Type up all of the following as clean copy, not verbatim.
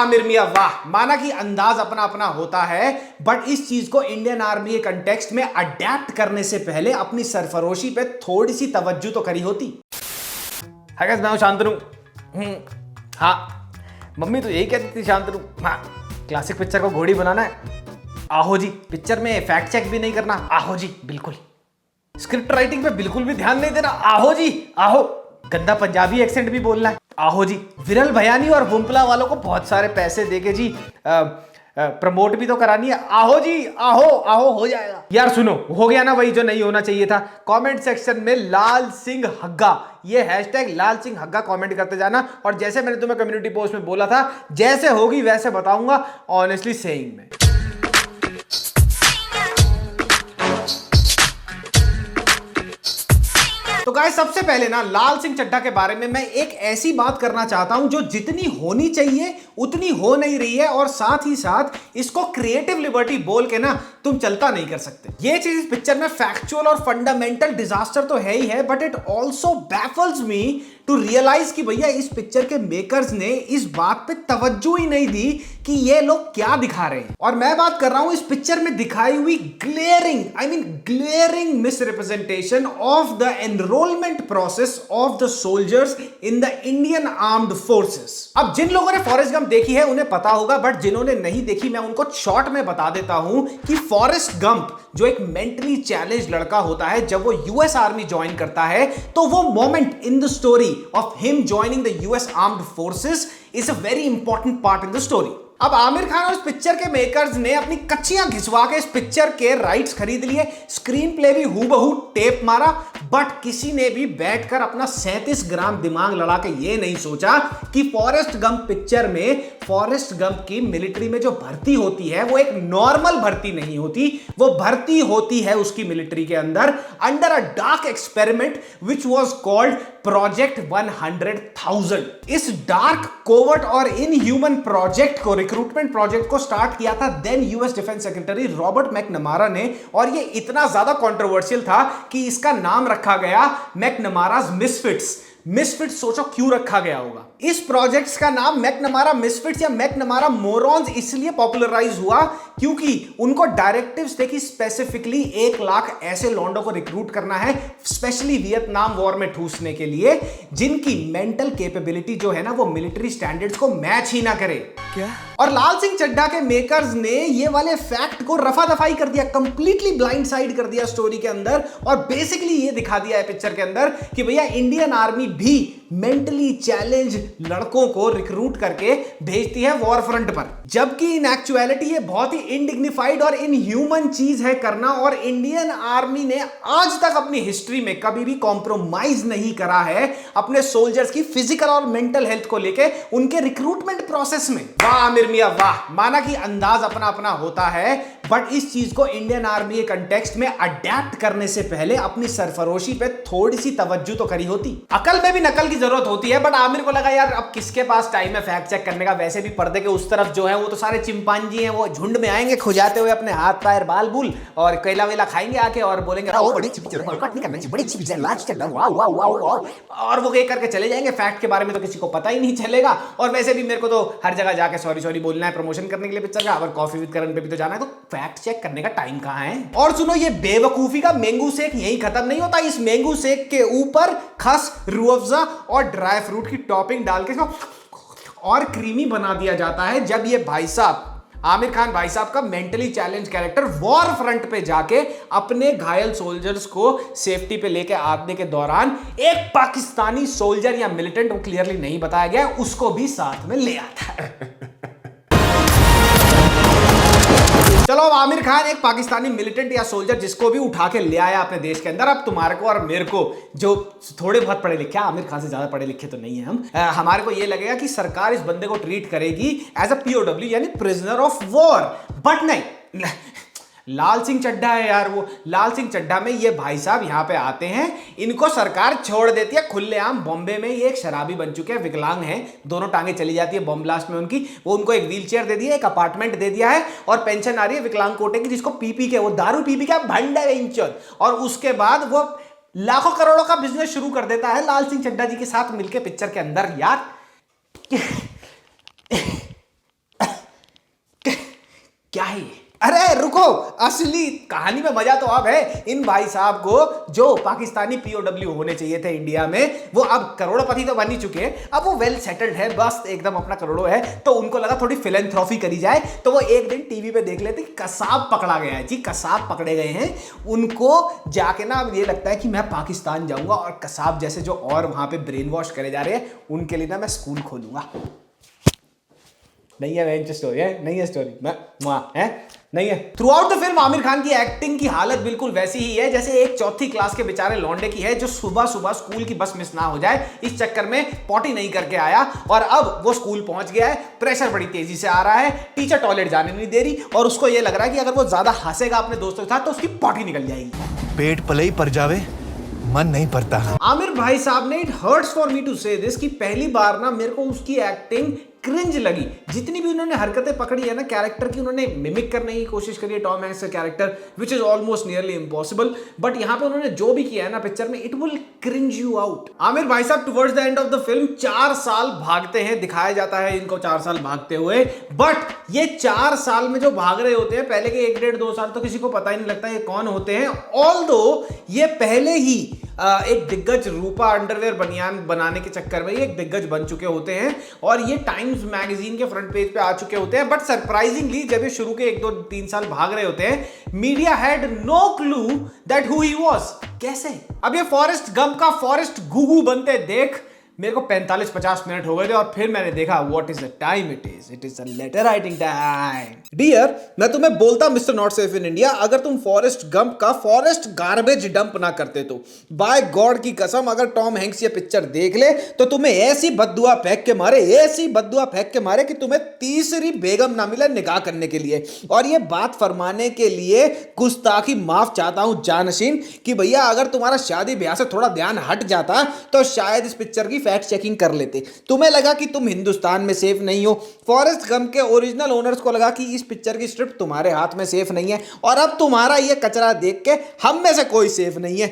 आमिर मियां वाह, माना कि अंदाज अपना अपना होता है, बट इस चीज को इंडियन आर्मी के कंटेक्स्ट में अडेप्ट करने से पहले अपनी सरफरोशी पे थोड़ी सी तवज्जो तो करी होती। हाय गाइस, मैं हूं शांतनु। हाँ, मम्मी तो यही कहती थी शांतनु, हाँ क्लासिक पिक्चर को घोड़ी बनाना है, आहो जी। पिक्चर में फैक्ट चेक भी नहीं करना, आहो जी बिल्कुल। स्क्रिप्ट राइटिंग पे बिल्कुल भी ध्यान नहीं देना, आहो जी आहो। गंदा पंजाबी एक्सेंट भी बोलना है, आहो जी। विरल भयानी और बुम्पला वालों को बहुत सारे पैसे देके जी प्रमोट भी तो करानी है, आहो जी आहो आहो, हो जाएगा। यार सुनो, हो गया ना वही जो नहीं होना चाहिए था। कमेंट सेक्शन में लाल सिंह हग्गा, ये हैशटैग लाल सिंह हग्गा कमेंट करते जाना। और जैसे मैंने तुम्हें कम्युनिटी पोस्ट में बोला था, जैसे होगी वैसे बताऊंगा, ऑनेस्टली सेइंग में। तो गाइस, सबसे पहले ना लाल सिंह चड्ढा के बारे में मैं एक ऐसी बात करना चाहता हूं जो जितनी होनी चाहिए उतनी हो नहीं रही है, और साथ ही साथ इसको क्रिएटिव लिबर्टी बोल के ना तुम चलता नहीं कर सकते। ये चीज इस पिक्चर में फैक्चुअल और फंडामेंटल डिजास्टर तो है ही है, but it also baffles me to realise कि भैया इस पिक्चर के मेकर्स ने इस बात पे तवज्जो ही नहीं दी कि ये लोग क्या दिखा रहे हैं। और मैं बात कर रहा हूं इस पिक्चर में दिखाई हुई glaring misrepresentation of the enrolment process of the soldiers in the Indian armed forces. अब जिन लोगों ने फॉरेस्ट गंप देखी है उन्हें पता होगा, बट जिन्होंने नहीं देखी मैं उनको शॉर्ट में बता देता हूं कि फॉरेस्ट गंप जो एक मेंटली चैलेंज लड़का होता है, जब वो यूएस आर्मी ज्वाइन करता है, तो वो moment in the story of him joining the US Armed Forces is a very important part in the story. अब आमिर खान और इस पिक्चर के मेकर्स ने अपनी कच्चियां घिसवा के इस पिक्चर के राइट्स खरीद लिए, स्क्रीन प्ले भी हूबहू टेप मारा, बट किसी ने भी बैठकर अपना 37 ग्राम दिमाग लड़ा के ये नहीं सोचा कि फॉरेस्ट गंप पिक्चर में फॉरेस्ट गंप की मिलिट्री में जो भर्ती होती है वो एक नॉर्मल भर्ती नहीं होती, वो भर्ती होती है उसकी मिलिट्री के अंदर under a dark experiment which was called project 100,000। इस डार्क, कोवर्ट और इनह्यूमन प्रोजेक्ट को, रिक्रूटमेंट प्रोजेक्ट को स्टार्ट किया था then US defence secretary Robert McNamara ने, और ये इतना ज्यादा कंट्रोवर्शियल था कि इसका नाम रखा गया मैकनमाराज मिसफिट्स। मिसफिट्स सोचो क्यों रखा गया होगा। इस प्रोजेक्ट्स का नाम मैकनमारा मिसफिट्स या मैकनमारा मोरॉन्स इसलिए पॉपुलराइज हुआ क्योंकि उनको डायरेक्टिव्स थे कि स्पेसिफिकली 1 लाख ऐसे लॉन्डो को रिक्रूट करना है, स्पेशली वियतनाम वॉर में ठूसने के लिए, जिनकी मेंटल कैपेबिलिटी जो है ना वो मिलिट्री स्टैंडर्ड्स को मैच ही ना करे। क्या? और लाल सिंह चड्ढा के मेकर्स ने ये वाले फैक्ट को रफा दफाई कर दिया, कंप्लीटली ब्लाइंड साइड कर दिया स्टोरी के अंदर, और बेसिकली ये दिखा दिया है पिक्चर के अंदर कि भैया इंडियन आर्मी भी मेंटली चैलेंज लड़कों को रिक्रूट करके भेजती है वॉर फ्रंट पर, जबकि इन एक्चुअलिटी ये बहुत ही इनडिग्निफाइड और इनह्यूमन चीज है करना। और इंडियन आर्मी ने आज तक अपनी हिस्ट्री में कभी भी कॉम्प्रोमाइज नहीं करा है अपने सोल्जर्स की फिजिकल और मेंटल हेल्थ को लेके उनके रिक्रूटमेंट प्रोसेस में। वाह आमिर मियां वाह, माना कि अंदाज अपना अपना होता है, बट इस चीज को इंडियन आर्मी के कंटेक्स्ट में अडेप्ट करने से पहले अपनी सरफरोशी पे थोड़ी सी तवज्जो तो करी होती। अकल में भी नकल की जरूरत होती है, बट आमिर को लगा यार अब किसके पास टाइम है फैक्ट चेक करने का, वैसे भी पर्दे के उस तरफ जो है वो तो सारे चिंपांजी हैं, वो झुंड में आएंगे खुजाते हुए अपने हाथ पैर बाल बूल और केला वेला खाएंगे आके और बोलेंगे और वो ये करके चले जाएंगे। फैक्ट के बारे में तो किसी को पता ही नहीं चलेगा, और वैसे भी मेरे को तो हर जगह जाके सॉरी बोलना है प्रमोशन करने के लिए पिक्चर का, और कॉफी विद करण पे भी तो जाना है, तो फैक्ट चेक करने का टाइम कहां है। और सुनो, ये बेवकूफी का मैंगो शेक यही खत्म नहीं होता। इस मैंगो शेक के ऊपर खस, रूह अफ़ज़ा और ड्राई फ्रूट की टॉपिंग डाल के और क्रीमी बना दिया जाता है, जब ये भाई साहब आमिर खान भाई साहब का mentally challenge character war front पे जाके अपने घायल सोल्जर्स को सेफ्टी पे लेके आने के दौरान एक पाकिस्तानी सोल्जर या मिलिटेंट, वो क्लियरली नहीं बताया गया, उसको भी साथ में ले आता है। चलो, अब आमिर खान एक पाकिस्तानी मिलिटेंट या सोल्जर जिसको भी उठा के ले आया अपने देश के अंदर। अब तुम्हारे को और मेरे को जो थोड़े बहुत पढ़े लिखे, आमिर खान से ज्यादा पढ़े लिखे तो नहीं है हम, हमारे को ये लगेगा कि सरकार इस बंदे को ट्रीट करेगी एज अ POW यानी प्रिजनर ऑफ वॉर, बट नहीं, लाल सिंह चड्ढा है यार वो। लाल सिंह चड्ढा में ये भाई साहब यहाँ पे आते हैं, इनको सरकार छोड़ देती है खुलेआम। बॉम्बे में ये एक शराबी बन चुके हैं, विकलांग हैं, दोनों टांगे चली जाती है बॉम्ब ब्लास्ट में उनकी। वो उनको एक व्हील चेयर दे दिया, एक अपार्टमेंट दे दिया है, और पेंशन आ रही है विकलांग कोटे की, जिसको पी के वो दारू पी के भंडा इंचर, और उसके बाद वो लाखों करोड़ों का बिजनेस शुरू कर देता है लाल सिंह चड्ढा जी के साथ मिलकर पिक्चर के अंदर। यार चाहिए। अरे रुको, असली कहानी में मजा तो अब है। इन भाई साहब को जो पाकिस्तानी पीओडब्ल्यू होने चाहिए थे इंडिया में, वो अब करोड़पति तो बन ही चुके हैं, अब वो वेल सेटल्ड है, बस एकदम अपना करोड़ों है। तो उनको लगा थोड़ी फिलेंथ्रॉफी करी जाए, तो वो एक दिन टीवी पे देख लेते कि कसाब पकड़ा गया है जी, कसाब पकड़े गए हैं। उनको जाके ना अब ये लगता है कि मैं पाकिस्तान जाऊंगा और कसाब जैसे जो और वहां पे ब्रेन वॉश करे जा रहे हैं उनके लिए ना मैं स्कूल खोलूंगा। नहीं है वेंच स्टोरी है, नहीं है स्टोरी, मैं वहां है नहीं है। Through out the film Aamir Khan की एक्टिंग की हालत बिल्कुल वैसी ही है जैसे एक चौथी क्लास के बेचारे लौंडे की है, जो सुबह सुबह स्कूल की बस मिस ना हो जाए इस चक्कर में पॉटी नहीं करके आया, और अब वो स्कूल पहुंच गया है। प्रेशर बड़ी तेजी से आ रहा है, टीचर टॉयलेट जाने नहीं दे रही, और उसको ये लग रहा है कि अगर वो ज्यादा हंसेगा अपने दोस्तों के साथ तो उसकी पॉटी निकल जाएगी। पेट पलई पर जावे, मन नहीं पड़ता। आमिर भाई साहब ने, it hurts for me to say this, कि पहली बार ना मेरे को उसकी एक्टिंग क्रिंज लगी। जितनी भी उन्होंने हरकतें पकड़ी है ना कैरेक्टर की, उन्होंने मिमिक करने की कोशिश करी है टॉम हैंक्स का character, which is almost nearly impossible, but यहां पे उन्होंने जो भी किया है ना पिक्चर में, it will cringe you out. Aamir भाई साहब towards the end of the film 4 साल भागते हैं, दिखाया जाता है इनको 4 साल भागते हुए, बट ये 4 साल में जो भाग रहे होते हैं, पहले के 1-1.5-2 साल तो किसी को पता ही नहीं लगता ये कौन होते हैं। ऑल्दो ये पहले ही एक दिग्गज रूपा अंडरवेयर बनियान बनाने के चक्कर में एक दिग्गज बन चुके होते हैं, और ये टाइम्स मैगजीन के फ्रंट पेज पे आ चुके होते हैं। बट सरप्राइजिंगली जब ये शुरू के 1-2-3 साल भाग रहे होते हैं, media had no clue that who he was. कैसे? अब ये फॉरेस्ट गंप का फॉरेस्ट गुगू बनते देख मेरे को 45-50 मिनट हो गए थे, और फिर मैंने देखा what is the time it is a letter writing time. Dear, मैं तुम्हें बोलता mister not safe in India, अगर तुम फॉरेस्ट गंप का फॉरेस्ट गार्बेज डंप ना करते तो बाय गॉड की कसम, अगर टॉम हैंक्स ये पिक्चर देख ले तो तुम्हें ऐसी बद्दुआ फेंक के मारे, ऐसी बद्दुआ फेंक के मारे कि तुम्हें तीसरी बेगम ना मिले निकाह करने के लिए। और ये बात फरमाने के लिए गुस्ताखी माफ चाहता हूं जानशीन, कि भैया अगर तुम्हारा शादी ब्याह से थोड़ा ध्यान हट जाता तो शायद इस पिक्चर की फैक्ट चेकिंग कर लेते। तुम्हें लगा कि तुम हिंदुस्तान में सेफ नहीं हो, फॉरेस्ट गंप के ओरिजिनल ओनर्स को लगा कि इस पिक्चर की स्क्रिप्ट तुम्हारे हाथ में सेफ नहीं है, और अब तुम्हारा ये कचरा देख के हम में से कोई सेफ नहीं है।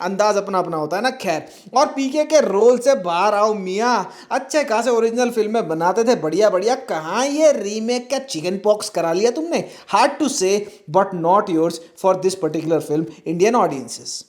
अंदाज अपना अपना होता है ना। खैर, और पीके के रोल से बाहर आओ मियां, अच्छे खासे ओरिजिनल फिल्में बनाते थे, बढ़िया बढ़िया, कहां ये रीमेक का चिकन पॉक्स करा लिया तुमने। Hard to say but not yours for this particular film Indian audiences.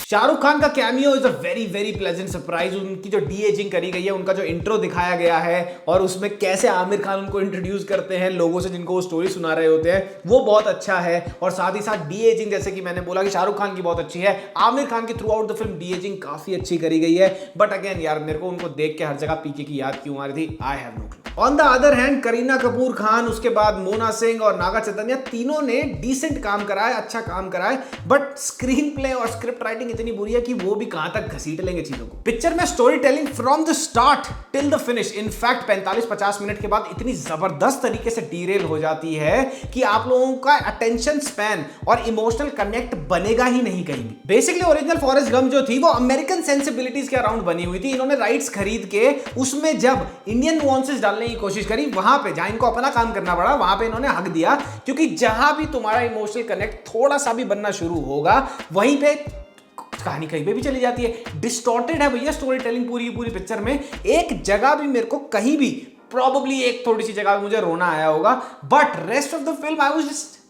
Shahrukh Khan का cameo is a very very pleasant surprise. उनकी जो डी एजिंग करी गई है, उनका जो इंट्रो दिखाया गया है, और उसमें कैसे आमिर खान उनको इंट्रोड्यूस करते हैं लोगों से जिनको वो स्टोरी सुना रहे होते हैं, वो बहुत अच्छा है। और साथ ही साथ डी एजिंग, जैसे कि मैंने बोला कि शाहरुख खान की बहुत अच्छी है, आमिर खान की through out the film D ageing काफी अच्छी करी गई है। बट अगेन यार, मेरे को उनको देख के हर जगह पीके की याद क्यों आ रही थी, I have no clue. On the other hand, Kareena Kapoor Khan, उसके बाद मोना सिंह और नागा चैतन्य, तीनों ने डिसेंट काम करा है, अच्छा काम करा है, बट स्क्रीन प्ले और स्क्रिप्ट राइटिंग इतनी बुरी है कि वो भी कहां तक घसीट लेंगे चीजों को। पिक्चर में story telling from the start till the finish, in fact 45-50 minute के बाद इतनी जबरदस्त तरीके से डीरेल हो जाती है कि आप लोगों का अटेंशन स्पैन और इमोशनल कनेक्ट बनेगा ही नहीं कहीं भी। बेसिकली ओरिजिनल फॉरेस्ट गंप जो थी वो अमेरिकन सेंसिबिलिटीज के अराउंड बनी हुई थी। इन्होंने राइट्स खरीद के उसमें जब इंडियन नुआंसेस डालने की कोशिश करी, वहां पे जहां इनको अपना काम करना पड़ा, वहां पे इन्होंने हक दिया, क्योंकि जहां भी तुम्हारा इमोशनल कनेक्ट थोड़ा सा भी बनना शुरू होगा, वहीं पे कहानी कहीं पे भी चली जाती है। डिस्टॉर्टेड है भैया स्टोरी टेलिंग पूरी पूरी पिक्चर में। एक जगह भी मेरे को कहीं भी, प्रॉबली एक थोड़ी सी जगह मुझे रोना आया होगा, but rest of the film I was just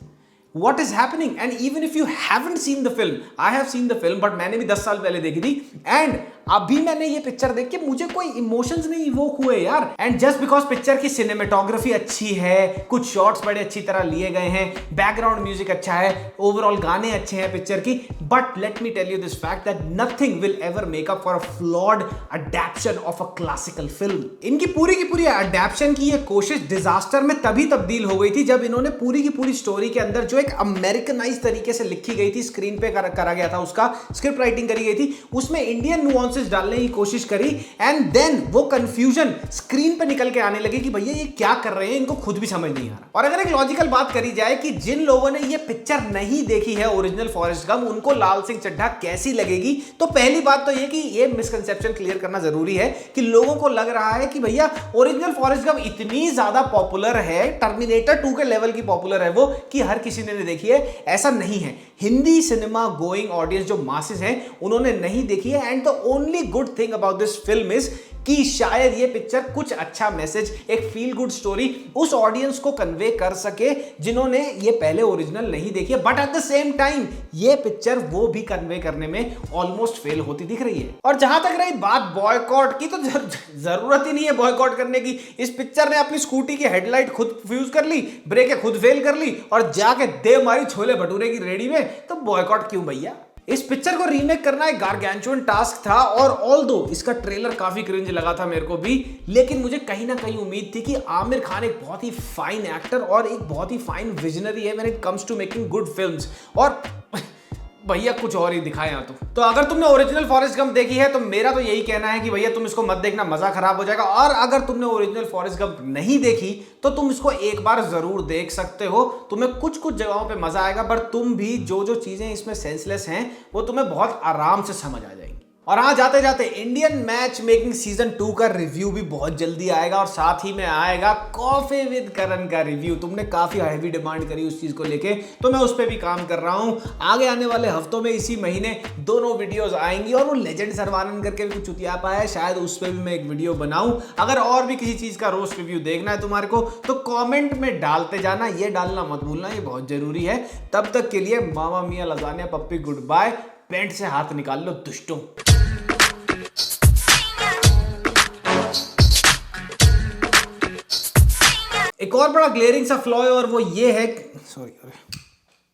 what is happening? And even if you haven't seen the film, I have seen the film, but मैंने भी 10 साल पहले देखी थी, and अभी मैंने ये पिक्चर देख के मुझे कोई इमोशंस नहीं इवोक हुए यार। एंड जस्ट बिकॉज पिक्चर की सिनेमेटोग्राफी अच्छी है, कुछ शॉट्स बड़े अच्छी तरह लिए गए हैं, बैकग्राउंड म्यूजिक अच्छा है, ओवरऑल गाने अच्छे हैं पिक्चर की, but let me tell you this fact that nothing will ever make up for a flawed adaptation of a classical film. इनकी पूरी की पूरी अडैप्शन की ये कोशिश डिजास्टर में तभी तब्दील हो गई थी जब इन्होंने पूरी की पूरी स्टोरी के अंदर जो एक अमेरिकनाइज तरीके से लिखी गई थी, स्क्रीन पे करा गया था, उसका स्क्रिप्ट राइटिंग करी गई थी, उसमें इंडियन नुआंसेस डालने की कोशिश करी, एंड देन वो कंफ्यूजन स्क्रीन पे निकल के आने लगे कि भैया ये क्या कर रहे हैं, इनको खुद भी समझ नहीं आ रहा। और अगर एक लॉजिकल बात करी जाए कि जिन लोगों ने ये पिक्चर नहीं देखी है ओरिजिनल फॉरेस्ट गंप, उनको लाल सिंह चड्ढा कैसी लगेगी, तो पहली बात तो ये कि ये मिसकंसेप्शन क्लियर करना जरूरी है कि लोगों को लग रहा है कि भैया ओरिजिनल फॉरेस्ट गंप इतनी ज्यादा पॉपुलर है, टर्मिनेटर 2 के लेवल की पॉपुलर है वो, कि हर किसी ने देखी है। ऐसा नहीं है। हिंदी सिनेमा गोइंग ऑडियंस जो मासेस हैं उन्होंने नहीं देखी है, and the only good thing about this film is कि शायद ये पिक्चर कुछ अच्छा मैसेज, एक फील गुड स्टोरी उस ऑडियंस को कन्वे कर सके जिन्होंने ये पहले ओरिजिनल नहीं देखी है, but at the same time ये पिक्चर वो भी कन्वे करने में ऑलमोस्ट फेल होती दिख रही है। और जहां तक रही बात बॉयकॉट की, तो जरूरत ही नहीं है बॉयकॉट करने की। इस पिक्चर ने अपनी स्कूटी की हेडलाइट खुद फ्यूज कर ली, ब्रेकें खुद फेल कर ली और जाके दे मारी छोले भटूरे की रेडी में, तो बॉयकॉट क्यों भैया। इस पिक्चर को रीमेक करना एक गारगैंचुअन टास्क था और ऑल्दो इसका ट्रेलर काफी क्रिंज लगा था मेरे को भी, लेकिन मुझे कहीं ना कहीं उम्मीद थी कि आमिर खान एक बहुत ही फाइन एक्टर और एक बहुत ही फाइन विजनरी है when it comes to making good films, और भैया कुछ और ही दिखाए यहाँ तो अगर तुमने ओरिजिनल फॉरेस्ट गंप देखी है तो मेरा तो यही कहना है कि भैया तुम इसको मत देखना, मजा खराब हो जाएगा। और अगर तुमने ओरिजिनल फॉरेस्ट गंप नहीं देखी तो तुम इसको एक बार जरूर देख सकते हो, तुम्हें कुछ कुछ जगहों पे मजा आएगा, पर तुम भी जो जो चीजें इसमें सेंसलेस हैं वो तुम्हें बहुत आराम से समझ आ जाएगी। और हाँ, जाते जाते इंडियन मैच मेकिंग सीजन 2 का रिव्यू भी बहुत जल्दी आएगा और साथ ही में आएगा कॉफी विद करण का रिव्यू। तुमने काफी हैवी डिमांड करी उस चीज को लेके, तो मैं उस पर भी काम कर रहा हूं। आगे आने वाले हफ्तों में इसी महीने दोनों वीडियोस आएंगी और वो लेजेंड सर्वानंद करके भी कुछ चुतिया पाया है, शायद उस पर भी मैं एक वीडियो बनाऊं। अगर और भी किसी चीज का रोस्ट रिव्यू देखना है तुम्हारे को तो कॉमेंट में डालते जाना, ये डालना मत भूलना, ये बहुत जरूरी है। तब तक के लिए मामा मियां लजानिया पप्पी गुड बाय, पेंट से हाथ निकाल लो दुष्टों। एक और बड़ा ग्लेयरिंग सा फ्लॉ है और वो ये है, सॉरी